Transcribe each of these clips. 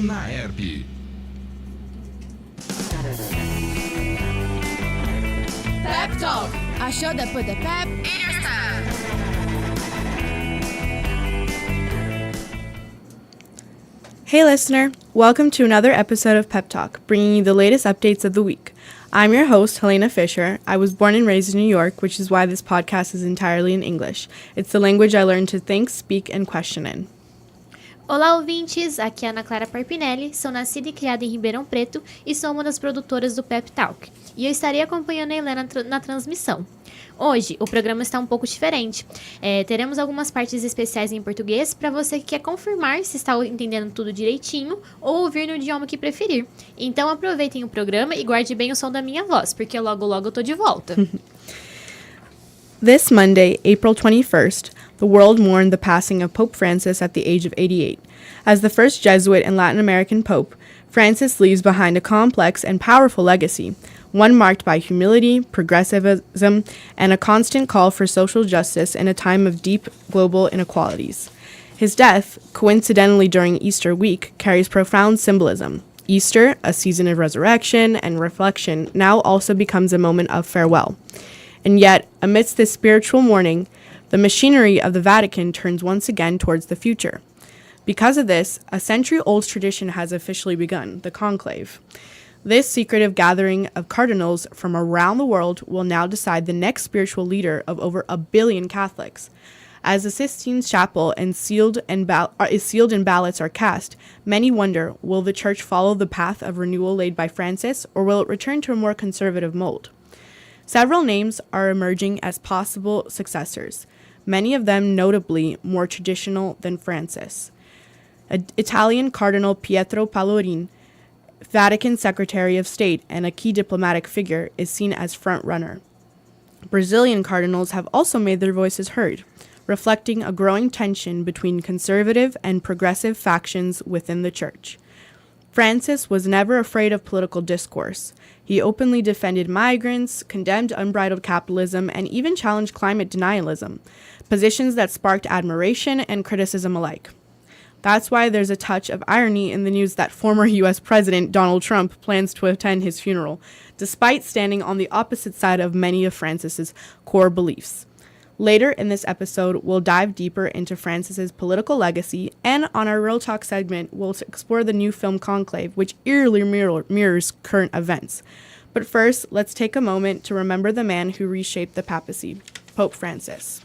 na ERP. Pep Talk, a show that put the pep in your step. Hey listener, welcome to another episode of Pep Talk, bringing you the latest updates of the week. I'm your host, Helena Fisher. I was born and raised in New York, which is why this podcast is entirely in English. It's the language I learned to think, speak, and question in. Olá, ouvintes! Aqui é Ana Clara Parpinelli, sou nascida e criada em Ribeirão Preto e sou uma das produtoras do Pep Talk. E eu estarei acompanhando a Helena na transmissão. Hoje, o programa está um pouco diferente. Teremos algumas partes especiais em português para você que quer confirmar se está entendendo tudo direitinho ou ouvir no idioma que preferir. Então aproveitem o programa e guarde bem o som da minha voz, porque logo logo eu tô de volta. This Monday, April 21st, the world mourned the passing of Pope Francis at the age of 88. As the first Jesuit and Latin American pope, Francis leaves behind a complex and powerful legacy, one marked by humility, progressivism, and a constant call for social justice in a time of deep global inequalities. His death, coincidentally during Easter week, carries profound symbolism. Easter, a season of resurrection and reflection, now also becomes a moment of farewell. And yet, amidst this spiritual mourning, the machinery of the Vatican turns once again towards the future. Because of this, a century-old tradition has officially begun, the conclave. This secretive gathering of cardinals from around the world will now decide the next spiritual leader of over 1 billion Catholics. As the Sistine Chapel is sealed and ballots are cast, many wonder, will the Church follow the path of renewal laid by Francis, or will it return to a more conservative mold? Several names are emerging as possible successors, many of them notably more traditional than Francis. Italian Cardinal Pietro Parolin, Vatican Secretary of State and a key diplomatic figure, is seen as front-runner. Brazilian cardinals have also made their voices heard, reflecting a growing tension between conservative and progressive factions within the Church. Francis was never afraid of political discourse. He openly defended migrants, condemned unbridled capitalism, and even challenged climate denialism, positions that sparked admiration and criticism alike. That's why there's a touch of irony in the news that former U.S. President Donald Trump plans to attend his funeral, despite standing on the opposite side of many of Francis's core beliefs. Later in this episode, we'll dive deeper into Francis's political legacy, and on our Real Talk segment, we'll explore the new film Conclave, which eerily mirrors current events. But first, let's take a moment to remember the man who reshaped the papacy, Pope Francis.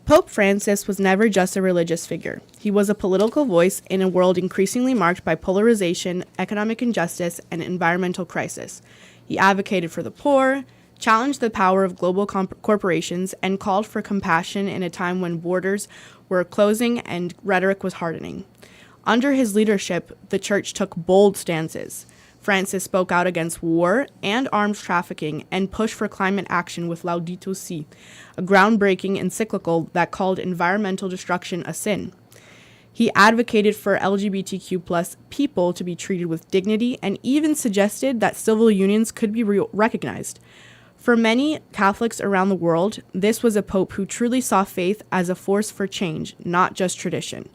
Pope Francis was never just a religious figure. He was a political voice in a world increasingly marked by polarization, economic injustice, and environmental crisis. He advocated for the poor, challenged the power of global corporations, and called for compassion in a time when borders were closing and rhetoric was hardening. Under his leadership, the Church took bold stances. Francis spoke out against war and arms trafficking and pushed for climate action with Laudato Si, a groundbreaking encyclical that called environmental destruction a sin. He advocated for LGBTQ+ people to be treated with dignity and even suggested that civil unions could be recognized. For many Catholics around the world, this was a pope who truly saw faith as a force for change, not just tradition.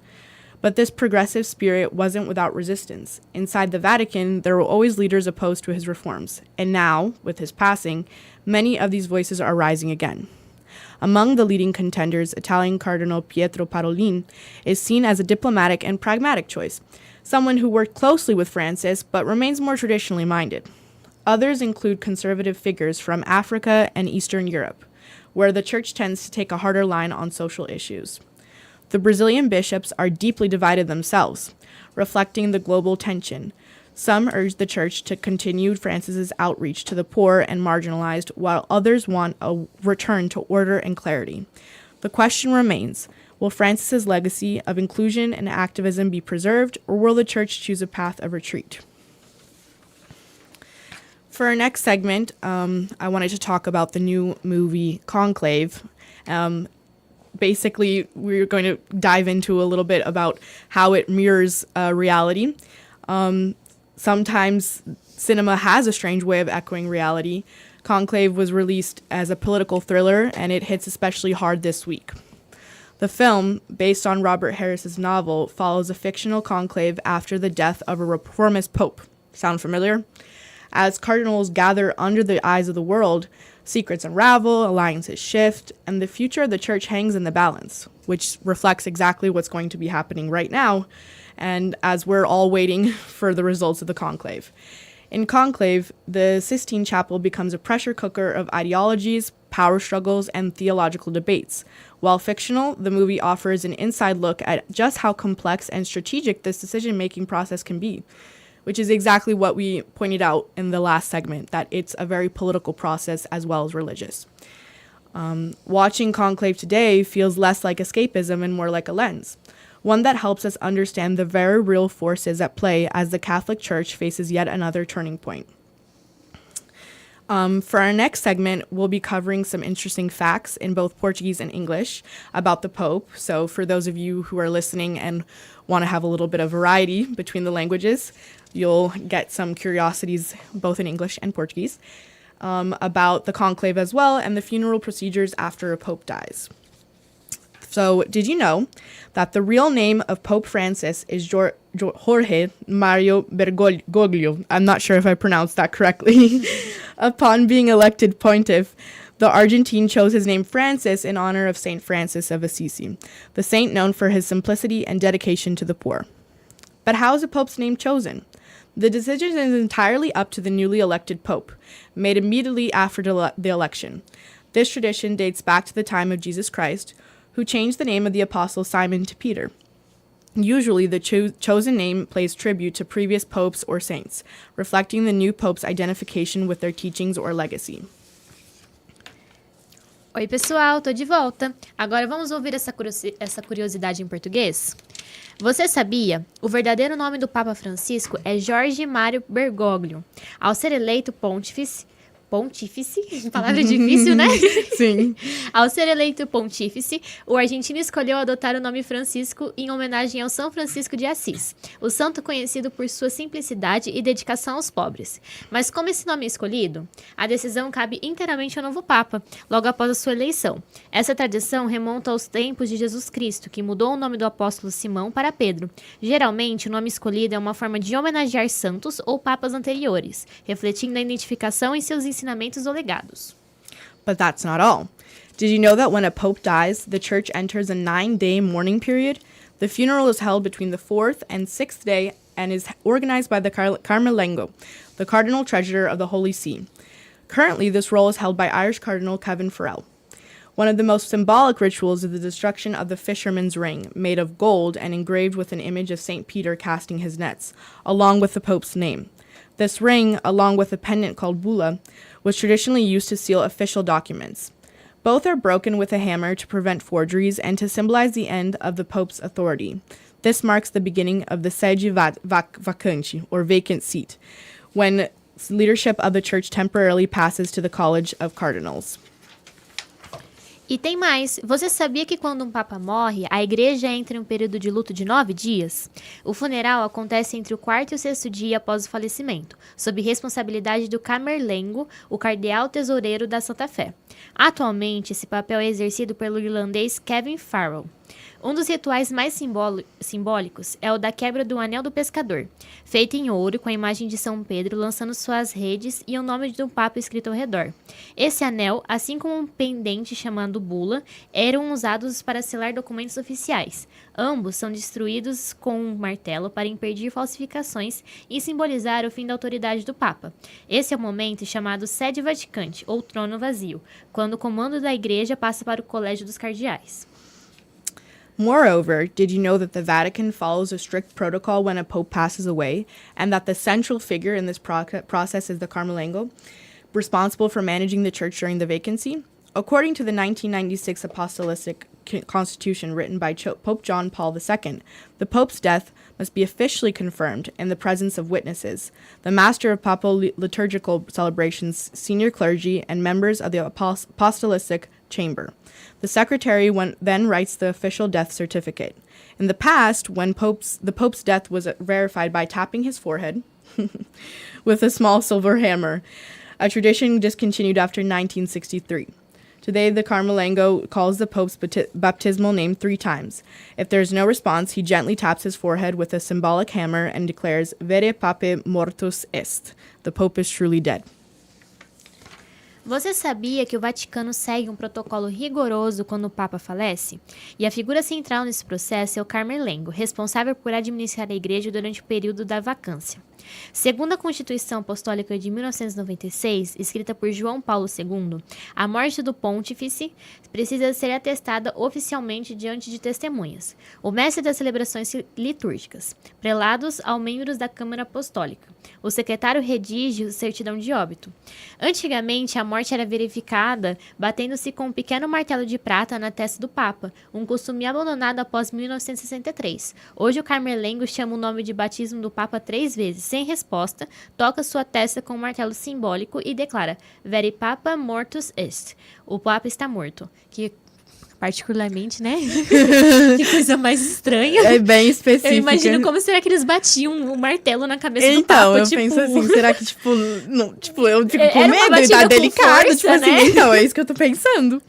But this progressive spirit wasn't without resistance. Inside the Vatican, there were always leaders opposed to his reforms. And now, with his passing, many of these voices are rising again. Among the leading contenders, Italian Cardinal Pietro Parolin is seen as a diplomatic and pragmatic choice, someone who worked closely with Francis but remains more traditionally minded. Others include conservative figures from Africa and Eastern Europe, where the Church tends to take a harder line on social issues. The Brazilian bishops are deeply divided themselves, reflecting the global tension. Some urge the Church to continue Francis's outreach to the poor and marginalized, while others want a return to order and clarity. The question remains, will Francis's legacy of inclusion and activism be preserved, or will the Church choose a path of retreat? For our next segment, I wanted to talk about the new movie Conclave. Basically, we're going to dive into a little bit about how it mirrors reality. Sometimes cinema has a strange way of echoing reality. Conclave was released as a political thriller, and it hits especially hard this week. The film, based on Robert Harris's novel, follows a fictional conclave after the death of a reformist pope. Sound familiar? As cardinals gather under the eyes of the world, secrets unravel, alliances shift, and the future of the church hangs in the balance, which reflects exactly what's going to be happening right now, and as we're all waiting for the results of the conclave. In Conclave, the Sistine Chapel becomes a pressure cooker of ideologies, power struggles, and theological debates. While fictional, the movie offers an inside look at just how complex and strategic this decision-making process can be, which is exactly what we pointed out in the last segment, that it's a very political process as well as religious. Watching Conclave today feels less like escapism and more like a lens, one that helps us understand the very real forces at play as the Catholic Church faces yet another turning point. For our next segment, we'll be covering some interesting facts in both Portuguese and English about the Pope. So for those of you who are listening and want to have a little bit of variety between the languages, you'll get some curiosities both in English and Portuguese about the conclave as well and the funeral procedures after a pope dies. So, did you know that the real name of Pope Francis is Jorge Mario Bergoglio? I'm not sure if I pronounced that correctly. Upon being elected pontiff, the Argentine chose his name Francis in honor of Saint Francis of Assisi, the saint known for his simplicity and dedication to the poor. But how is a pope's name chosen? The decision is entirely up to the newly elected pope, made immediately after the election. This tradition dates back to the time of Jesus Christ, who changed the name of the apostle Simon to Peter. Usually, the chosen name pays tribute to previous popes or saints, reflecting the new pope's identification with their teachings or legacy. Oi, pessoal, tô de volta. Agora vamos ouvir essa curiosidade em português? Você sabia? O verdadeiro nome do Papa Francisco é Jorge Mário Bergoglio. Ao ser eleito pontífice, palavra difícil, né? Sim. Ao ser eleito pontífice, o argentino escolheu adotar o nome Francisco em homenagem ao São Francisco de Assis, o santo conhecido por sua simplicidade e dedicação aos pobres. Mas como esse nome é escolhido? A decisão cabe inteiramente ao novo Papa, logo após a sua eleição. Essa tradição remonta aos tempos de Jesus Cristo, que mudou o nome do apóstolo Simão para Pedro. Geralmente, o nome escolhido é uma forma de homenagear santos ou papas anteriores, refletindo a identificação em seus ensinamentos ou legados. But that's not all. Did you know that when a pope dies, the church enters a 9-day mourning period? The funeral is held between the 4th and 6th day and is organized by the Carmelengo, the cardinal treasurer of the Holy See. Currently, this role is held by Irish Cardinal Kevin Farrell. One of the most symbolic rituals is the destruction of the fisherman's ring, made of gold and engraved with an image of St. Peter casting his nets, along with the pope's name. This ring, along with a pendant called bulla, was traditionally used to seal official documents. Both are broken with a hammer to prevent forgeries and to symbolize the end of the Pope's authority. This marks the beginning of the sede vacante, or vacant seat, when leadership of the church temporarily passes to the College of Cardinals. E tem mais, você sabia que quando um papa morre, a igreja entra em um período de luto de 9 dias? O funeral acontece entre o 4º e o 6º dia após o falecimento, sob responsabilidade do Camerlengo, o cardeal tesoureiro da Santa Fé. Atualmente, esse papel é exercido pelo irlandês Kevin Farrell. Um dos rituais mais simbólicos é o da quebra do anel do pescador, feito em ouro com a imagem de São Pedro lançando suas redes e o nome do Papa escrito ao redor. Esse anel, assim como um pendente chamado bula, eram usados para selar documentos oficiais. Ambos são destruídos com um martelo para impedir falsificações e simbolizar o fim da autoridade do Papa. Esse é o momento chamado sede vaticante, ou trono vazio, quando o comando da igreja passa para o colégio dos cardeais. Moreover, did you know that the Vatican follows a strict protocol when a pope passes away, and that the central figure in this process is the Carmelengo, responsible for managing the church during the vacancy? According to the 1996 Apostolic Constitution written by Pope John Paul II, the Pope's death must be officially confirmed in the presence of witnesses, the master of papal liturgical celebrations, senior clergy, and members of the Apostolic Chamber. The secretary then writes the official death certificate. In the past, when the Pope's death was verified by tapping his forehead with a small silver hammer, a tradition discontinued after 1963. Today, the Carmelengo calls the Pope's baptismal name 3 times. If there is no response, he gently taps his forehead with a symbolic hammer and declares, Vere pape mortus est. The Pope is truly dead. Você sabia que o Vaticano segue um protocolo rigoroso quando o Papa falece? E a figura central nesse processo é o Carmelengo, responsável por administrar a igreja durante o período da vacância. Segundo a Constituição Apostólica de 1996, escrita por João Paulo II, a morte do pontífice precisa ser atestada oficialmente diante de testemunhas, o mestre das celebrações litúrgicas, prelados ao membros da Câmara Apostólica. O secretário redige certidão de óbito. Antigamente, a morte era verificada batendo-se com um pequeno martelo de prata na testa do Papa, um costume abandonado após 1963. Hoje, o Carmelengo chama o nome de batismo do Papa 3 vezes, sem resposta, toca sua testa com um martelo simbólico e declara Vere Papa Mortus Est. O Papa está morto. Que, particularmente, né? Que coisa mais estranha. É bem específico. Eu imagino como será que eles batiam o martelo na cabeça do Papa. Então, eu penso assim, será que, eu fico com medo e tá delicado, força, assim, né? Então, é isso que eu tô pensando.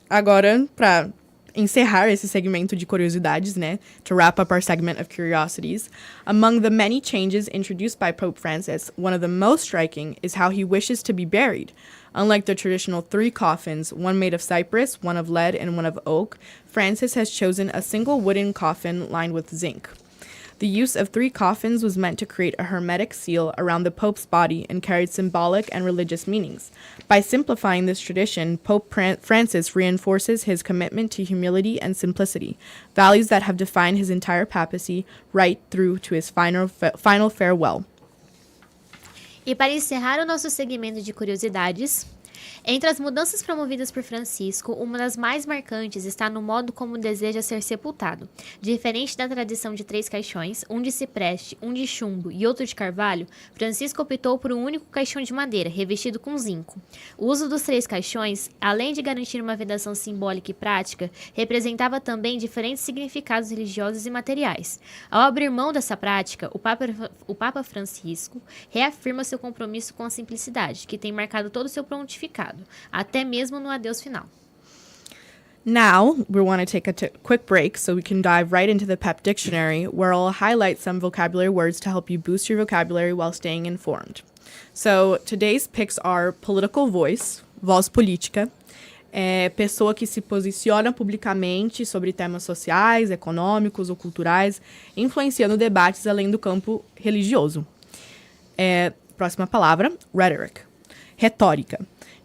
Agora, pra encerrar esse segmento de curiosidades, né? To wrap up our segment of curiosities, among the many changes introduced by Pope Francis, one of the most striking is how he wishes to be buried. Unlike the traditional 3 coffins, one made of cypress, one of lead, and one of oak, Francis has chosen a single wooden coffin lined with zinc. The use of 3 coffins was meant to create a hermetic seal around the Pope's body and carried symbolic and religious meanings. By simplifying this tradition, Pope Francis reinforces his commitment to humility and simplicity, values that have defined his entire papacy right through to his final farewell. E para encerrar o nosso segmento de curiosidades, entre as mudanças promovidas por Francisco, uma das mais marcantes está no modo como deseja ser sepultado. Diferente da tradição de 3 caixões, um de cipreste, um de chumbo e outro de carvalho, Francisco optou por um único caixão de madeira, revestido com zinco. O uso dos 3 caixões, além de garantir uma vedação simbólica e prática, representava também diferentes significados religiosos e materiais. Ao abrir mão dessa prática, o Papa Francisco reafirma seu compromisso com a simplicidade, que tem marcado todo o seu pontificado, até mesmo no adeus final. Now, we want to take a quick break so we can dive right into the PEP dictionary, where I'll highlight some vocabulary words to help you boost your vocabulary while staying informed. So, today's picks are political voice, voz política, pessoa que se posiciona publicamente sobre temas sociais, econômicos ou culturais, influenciando debates além do campo religioso. Próxima palavra, rhetoric, retórica.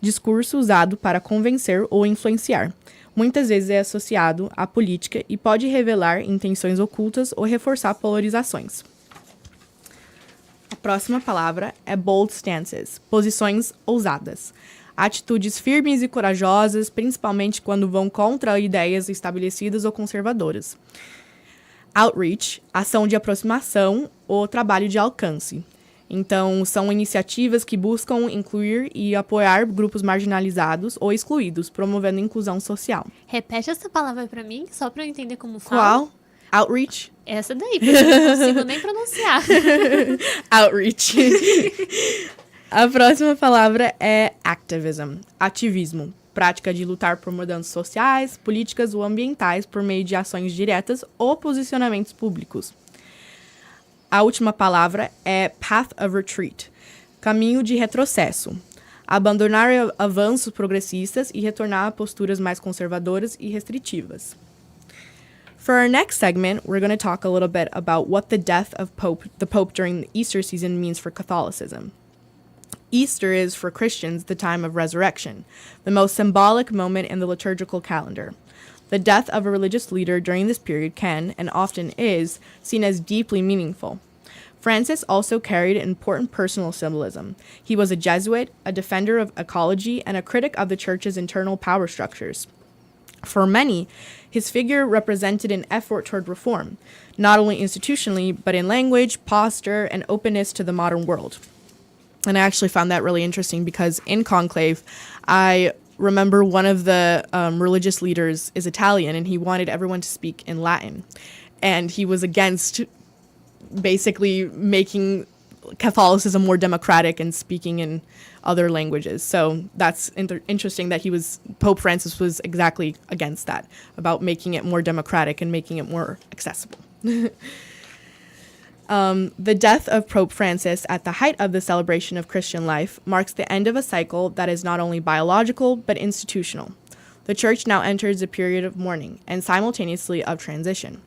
Discurso usado para convencer ou influenciar. Muitas vezes é associado à política e pode revelar intenções ocultas ou reforçar polarizações. A próxima palavra é bold stances, posições ousadas. Atitudes firmes e corajosas, principalmente quando vão contra ideias estabelecidas ou conservadoras. Outreach, ação de aproximação ou trabalho de alcance. Então, são iniciativas que buscam incluir e apoiar grupos marginalizados ou excluídos, promovendo inclusão social. Repete essa palavra pra mim, só pra eu entender como fala. Qual? Outreach? Essa daí, porque eu não consigo nem pronunciar. Outreach. A próxima palavra é activism, ativismo. Prática de lutar por mudanças sociais, políticas ou ambientais por meio de ações diretas ou posicionamentos públicos. A última palavra é path of retreat, caminho de retrocesso. Abandonar avanços progressistas e retornar a posturas mais conservadoras e restritivas. For our next segment, we're going to talk a little bit about what the death of the Pope during the Easter season means for Catholicism. Easter is, for Christians, the time of resurrection, the most symbolic moment in the liturgical calendar. The death of a religious leader during this period can, and often is, seen as deeply meaningful. Francis also carried important personal symbolism. He was a Jesuit, a defender of ecology, and a critic of the Church's internal power structures. For many, his figure represented an effort toward reform, not only institutionally, but in language, posture, and openness to the modern world. And I actually found that really interesting because in conclave, I remember one of the religious leaders is Italian, and he wanted everyone to speak in Latin. And he was against basically making Catholicism more democratic and speaking in other languages. So that's interesting that Pope Francis was exactly against that, about making it more democratic and making it more accessible. The death of Pope Francis at the height of the celebration of Christian life marks the end of a cycle that is not only biological but institutional. The Church now enters a period of mourning and simultaneously of transition.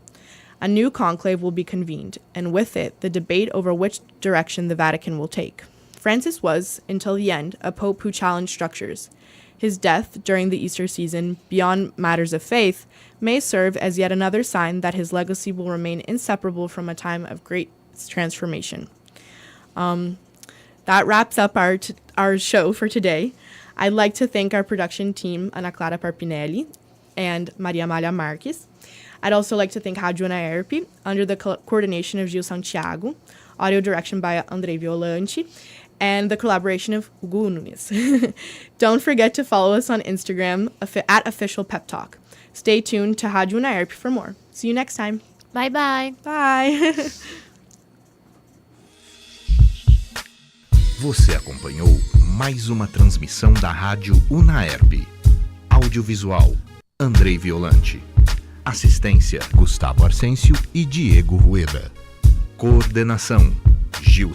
A new conclave will be convened, and with it, the debate over which direction the Vatican will take. Francis was, until the end, a pope who challenged structures. His death during the Easter season, beyond matters of faith, may serve as yet another sign that his legacy will remain inseparable from a time of great transformation. That wraps up our show for today. I'd like to thank our production team, Ana Clara Parpinelli and Maria Amália Marques. I'd also like to thank Rádio Unaerp, under the coordination of Gil Santiago, audio direction by Andrei Violante, and the collaboration of Hugo Nunes. Don't forget to follow us on Instagram at Official Pep Talk. Stay tuned to Rádio Unaerp for more. See you next time. Bye bye. Bye. Você acompanhou mais uma transmissão da Rádio Unaerp. Audiovisual, Andrei Violante. Assistência, Gustavo Arcêncio e Diego Rueda. Coordenação, Gil